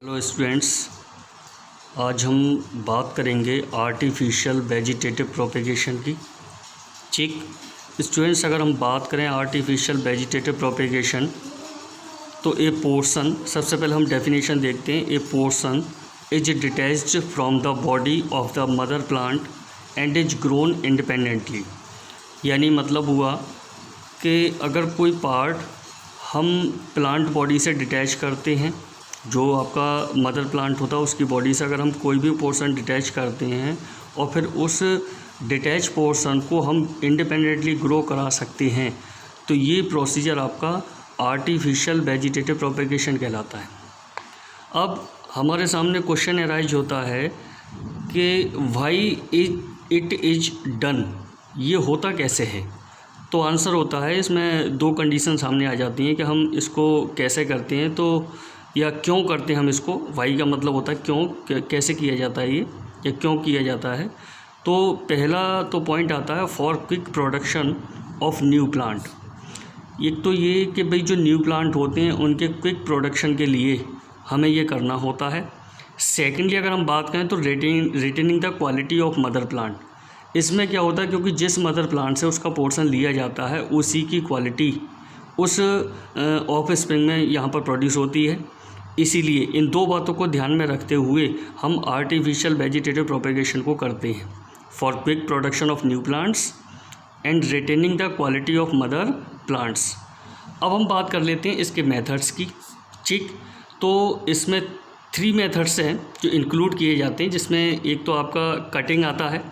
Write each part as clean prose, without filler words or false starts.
Hello students, आज हम बात करेंगे आर्टिफिशियल वेजिटेटिव प्रोपेगेशन की। ठीक स्टूडेंट्स, अगर हम बात करें आर्टिफिशियल वेजिटेटिव प्रोपेगेशन तो ए पोर्शन, सबसे पहले हम डेफिनेशन देखते हैं। ए portion is detached from the body of the mother plant and is grown independently. यानी मतलब हुआ कि अगर कोई पार्ट हम प्लांट बॉडी से डिटैच करते हैं, जो आपका मदर प्लांट होता है उसकी बॉडी से अगर हम कोई भी पोर्शन डिटैच करते हैं और फिर उस डिटैच पोर्शन को हम इंडिपेंडेंटली ग्रो करा सकते हैं, तो ये प्रोसीजर आपका आर्टिफिशियल वेजिटेटिव प्रोपेगेशन कहलाता है। अब हमारे सामने क्वेश्चन अराइज होता है कि व्हाई इट इज डन, ये होता कैसे है। तो आंसर होता है, इसमें दो कंडीशन सामने आ जाती हैं कि हम इसको कैसे करते हैं तो या क्यों करते हैं हम इसको। वाई का मतलब होता है क्यों, कैसे किया जाता है ये या क्यों किया जाता है। तो पहला तो पॉइंट आता है for quick production of new plant. एक तो ये कि भाई जो न्यू प्लांट होते हैं उनके क्विक प्रोडक्शन के लिए हमें ये करना होता है। सेकेंडली अगर हम बात करें तो retaining the quality of mother plant. इसमें क्या होता है, क्योंकि जिस मदर प्लांट से उसका पोर्शन लिया जाता है उसी की क्वालिटी उस ऑफ स्प्रिंग में यहाँ पर प्रोड्यूस होती है। इसीलिए इन दो बातों को ध्यान में रखते हुए हम आर्टिफिशियल वेजिटेटिव प्रोपेगेशन को करते हैं for quick production of new plants and retaining the quality of mother plants. अब हम बात कर लेते हैं इसके मेथड्स की। ठीक, तो इसमें 3 मेथड्स हैं जो इंक्लूड किए जाते हैं, जिसमें एक तो आपका कटिंग आता है।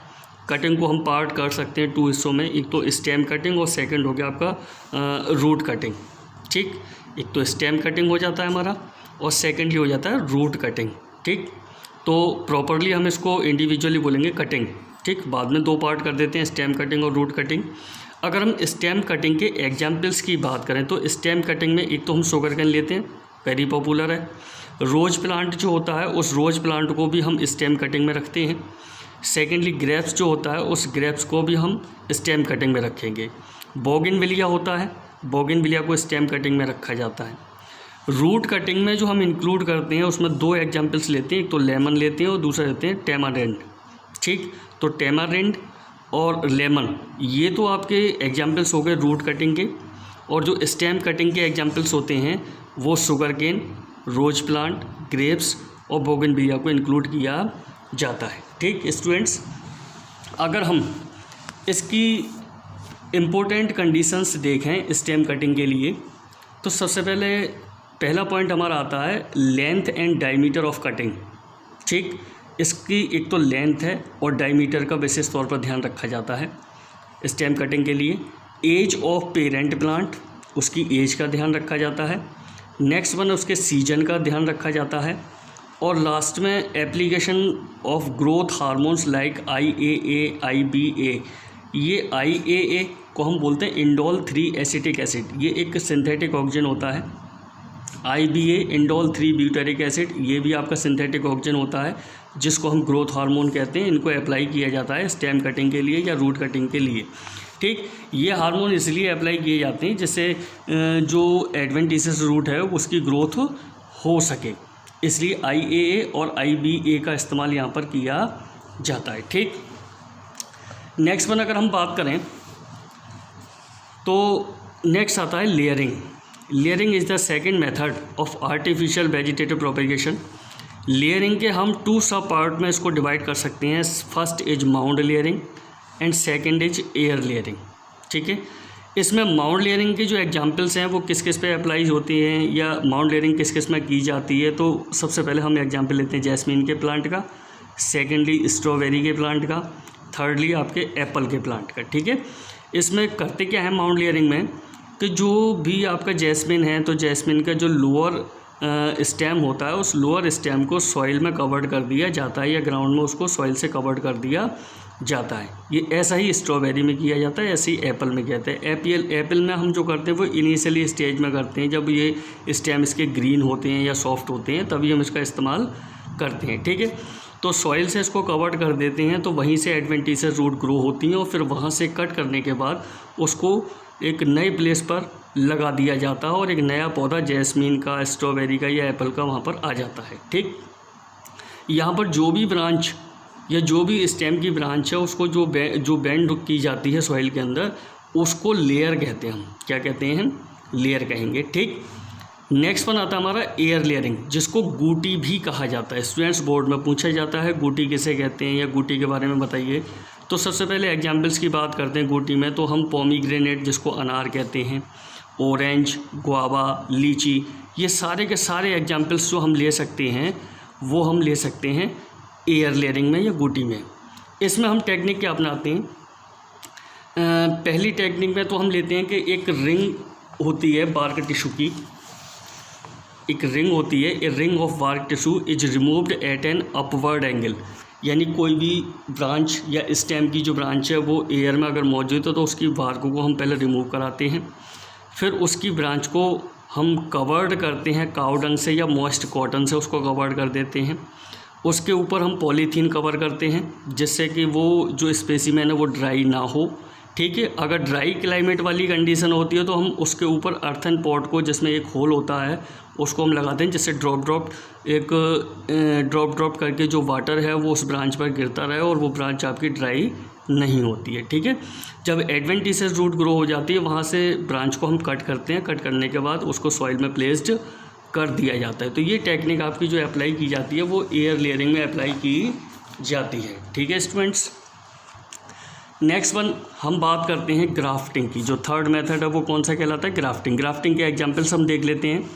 कटिंग को हम पार्ट कर सकते हैं 2 हिस्सों में, एक तो स्टेम कटिंग और सेकंड हो गया आपका रूट कटिंग। ठीक, एक तो स्टेम कटिंग हो जाता है हमारा और सेकेंडली हो जाता है रूट कटिंग। ठीक, तो प्रॉपरली हम इसको इंडिविजुअली बोलेंगे कटिंग। ठीक, बाद में 2 पार्ट कर देते हैं, स्टेम कटिंग और रूट कटिंग। अगर हम स्टेम कटिंग के एग्जाम्पल्स की बात करें तो स्टेम कटिंग में एक तो हम शुगर केन लेते हैं, वेरी पॉपुलर है। रोज प्लांट जो होता है उस रोज प्लांट को भी हम स्टेम कटिंग में रखते हैं। सेकेंडली ग्रेप्स जो होता है उस ग्रेप्स को भी हम स्टेम कटिंग में रखेंगे। बोगनविलिया होता है, बोगनविलिया को स्टेम कटिंग में रखा जाता है। रूट कटिंग में जो हम इंक्लूड करते हैं उसमें 2 एग्जाम्पल्स लेते हैं, एक तो लेमन लेते हैं और दूसरा लेते हैं टैमारिंड। ठीक, तो टैमारिंड और लेमन ये तो आपके एग्जाम्पल्स हो गए रूट कटिंग के, और जो स्टेम कटिंग के एग्जाम्पल्स होते हैं वो sugar cane, rose plant, grapes और बोगनविलिया को इंक्लूड किया जाता है। ठीक स्टूडेंट्स, अगर हम इसकी इम्पोर्टेंट कंडीशंस देखें स्टेम कटिंग के लिए तो सबसे पहला पॉइंट हमारा आता है length and diameter of cutting. ठीक, इसकी एक तो लेंथ है और डायमीटर का विशेष तौर पर ध्यान रखा जाता है स्टेम कटिंग के लिए। एज ऑफ पेरेंट प्लांट, उसकी एज का ध्यान रखा जाता है। नेक्स्ट वन उसके सीजन का ध्यान रखा जाता है। और लास्ट में application of growth hormones like IAA, IBA। ये IAA को हम बोलते हैं इंडोल 3 एसिटिक एसिड, ये एक सिंथेटिक ऑक्सीजन होता है। IBA इंडोल 3 ब्यूटेरिक एसिड, ये भी आपका सिंथेटिक ऑक्सीजन होता है जिसको हम ग्रोथ हार्मोन कहते हैं। इनको अप्लाई किया जाता है स्टेम कटिंग के लिए या रूट कटिंग के लिए। ठीक, ये हार्मोन इसलिए अप्लाई किए जाते हैं जिससे जो एडवेंटिशियस रूट है उसकी ग्रोथ हो सके, इसलिए IAA और IBA का इस्तेमाल यहाँ पर किया जाता है। ठीक, नेक्स्ट वन अगर हम बात करें तो नेक्स्ट आता है layering. Layering is the second method of artificial vegetative propagation. Layering के हम 2 सब पार्ट में इसको डिवाइड कर सकते हैं। First is mound layering and second is air layering. ठीक है, इसमें माउंड लेयरिंग के जो एग्जांपल्स हैं वो किस किस पे अप्लाई होती हैं या माउंड लेयरिंग किस किस में की जाती है, तो सबसे पहले हम एग्जांपल लेते हैं जैस्मीन के प्लांट का, सेकेंडली स्ट्रॉबेरी के प्लांट का, थर्डली आपके एप्पल के प्लांट का। ठीक है, इसमें करते क्या है माउंड लेयरिंग में कि जो भी आपका जैस्मिन है तो जैस्मिन का जो लोअर स्टेम होता है उस लोअर स्टेम को सॉइल में कवर्ड कर दिया जाता है या ग्राउंड में उसको सॉइल से कवर्ड कर दिया जाता है। ये ऐसा ही स्ट्रॉबेरी में किया जाता है, ऐसे ही एप्पल में कहते हैं। एप्पल में हम जो करते हैं वो इनिशियली स्टेज में करते हैं, जब ये स्टेम इसके ग्रीन होते हैं या सॉफ्ट होते हैं तभी हम इसका इस्तेमाल करते हैं। ठीक है, तो सॉइल से इसको कवर कर देते हैं, तो वहीं से एडवेंटिशियस रूट ग्रो होती हैं और फिर वहाँ से कट करने के बाद उसको एक नए प्लेस पर लगा दिया जाता है और एक नया पौधा जैस्मीन का, स्ट्रॉबेरी का या एप्पल का वहाँ पर आ जाता है। ठीक, यहाँ पर जो भी ब्रांच या जो भी स्टेम की ब्रांच है उसको जो बेंड की जाती है सॉइल के अंदर, उसको लेयर कहते हैं। हम क्या कहते हैं? लेयर कहेंगे। ठीक, नेक्स्ट वन आता है हमारा एयर लेयरिंग, जिसको गूटी भी कहा जाता है। स्टूडेंट्स बोर्ड में पूछा जाता है गूटी किसे कहते हैं या गूटी के बारे में बताइए। तो सबसे पहले एग्जाम्पल्स की बात करते हैं गूटी में। तो हम पोमीग्रेनेट जिसको अनार कहते हैं, ऑरेंज, गुआवा, लीची, ये सारे के सारे एग्जाम्पल्स जो हम ले सकते हैं वो हम ले सकते हैं एयर लेयरिंग में या गूटी में। इसमें हम टेक्निक क्या अपनाते हैं? पहली टेक्निक में तो हम लेते हैं कि एक रिंग होती है बार्क टिश्यू की, एक रिंग होती है। A ring of bark tissue is removed at an upward angle, यानी कोई भी ब्रांच या स्टेम की जो ब्रांच है वो एयर में अगर मौजूद है तो उसकी बार्क को हम पहले रिमूव कराते हैं, फिर उसकी ब्रांच को हम कवर्ड करते हैं काऊ डंग से या मॉइस्ट कॉटन से, उसको कवर्ड कर देते हैं। उसके ऊपर हम पॉलीथीन कवर करते हैं जिससे कि वो जो स्पेसिमेन है वो ड्राई ना हो। ठीक है, अगर ड्राई क्लाइमेट वाली कंडीशन होती है तो हम उसके ऊपर अर्थन पॉट को, जिसमें एक होल होता है, उसको हम लगाते हैं जिससे ड्रॉप करके जो वाटर है वो उस ब्रांच पर गिरता रहे और वो ब्रांच आपकी ड्राई नहीं होती है। ठीक है, जब एडवेंटिशियस रूट ग्रो हो जाती है वहाँ से ब्रांच को हम कट करते हैं, कट करने के बाद उसको सॉइल में प्लेस्ड कर दिया जाता है। तो ये टेक्निक आपकी जो अप्लाई की जाती है वो एयर लेयरिंग में अप्लाई की जाती है। ठीक है स्टूडेंट्स, नेक्स्ट वन हम बात करते हैं ग्राफ्टिंग की। जो थर्ड मेथड है वो कौन सा कहलाता है? ग्राफ्टिंग। ग्राफ्टिंग के एग्जांपल्स हम देख लेते हैं।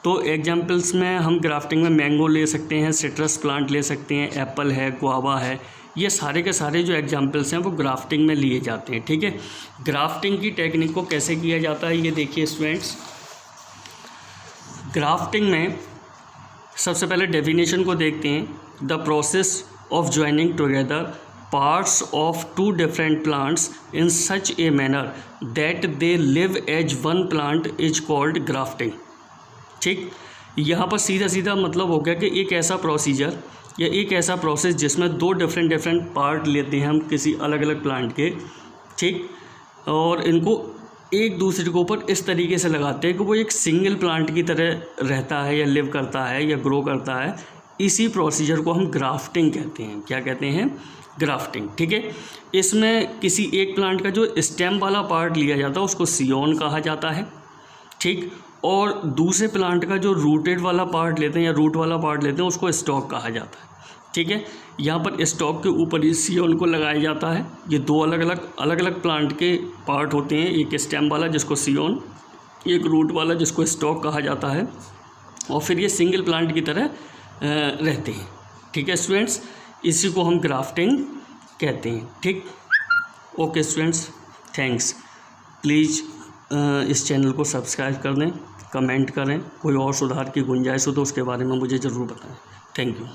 तो एग्जांपल्स में हम ग्राफ्टिंग में मैंगो ले सकते हैं, सिट्रस प्लांट ले सकते हैं, एप्पल है, गुआवा है, ये सारे के सारे जो एग्जांपल्स हैं वो ग्राफ्टिंग में लिए जाते हैं। ठीक है, ग्राफ्टिंग की टेक्निक को कैसे किया जाता है ये देखिए स्टूडेंट्स। ग्राफ्टिंग में सबसे पहले डेफिनेशन को देखते हैं। The process of joining together parts of two different plants in such a manner that they live as one plant is called grafting। ठीक, यहाँ पर सीधा सीधा मतलब हो गया कि एक ऐसा प्रोसीजर या एक ऐसा प्रोसेस जिसमें दो डिफरेंट पार्ट लेते हैं हम किसी अलग अलग प्लांट के, ठीक, और इनको एक दूसरे के ऊपर इस तरीके से लगाते हैं कि वो एक सिंगल प्लांट की तरह रहता है या लिव करता है या ग्रो करता है। इसी प्रोसीजर को हम ग्राफ्टिंग कहते हैं। क्या कहते हैं? ग्राफ्टिंग। ठीक है, इसमें किसी एक प्लांट का जो स्टेम वाला पार्ट लिया जाता है उसको सियोन कहा जाता है। ठीक, और दूसरे प्लांट का जो रूटेड वाला पार्ट लेते हैं या रूट वाला पार्ट लेते हैं उसको स्टॉक कहा जाता है। ठीक है, यहाँ पर स्टॉक के ऊपर ही सियोन को लगाया जाता है। ये दो अलग अलग प्लांट के पार्ट होते हैं, एक स्टेम वाला जिसको सियोन, एक रूट वाला जिसको स्टॉक कहा जाता है, और फिर ये सिंगल प्लांट की तरह रहते हैं। ठीक है स्टूडेंट्स, इसी को हम ग्राफ्टिंग कहते हैं। ठीक, ओके स्टूडेंट्स, थैंक्स। प्लीज़ इस चैनल को सब्सक्राइब कर दें, कमेंट करें, कोई और सुधार की गुंजाइश हो तो उसके बारे में मुझे ज़रूर बताएं। Thank you.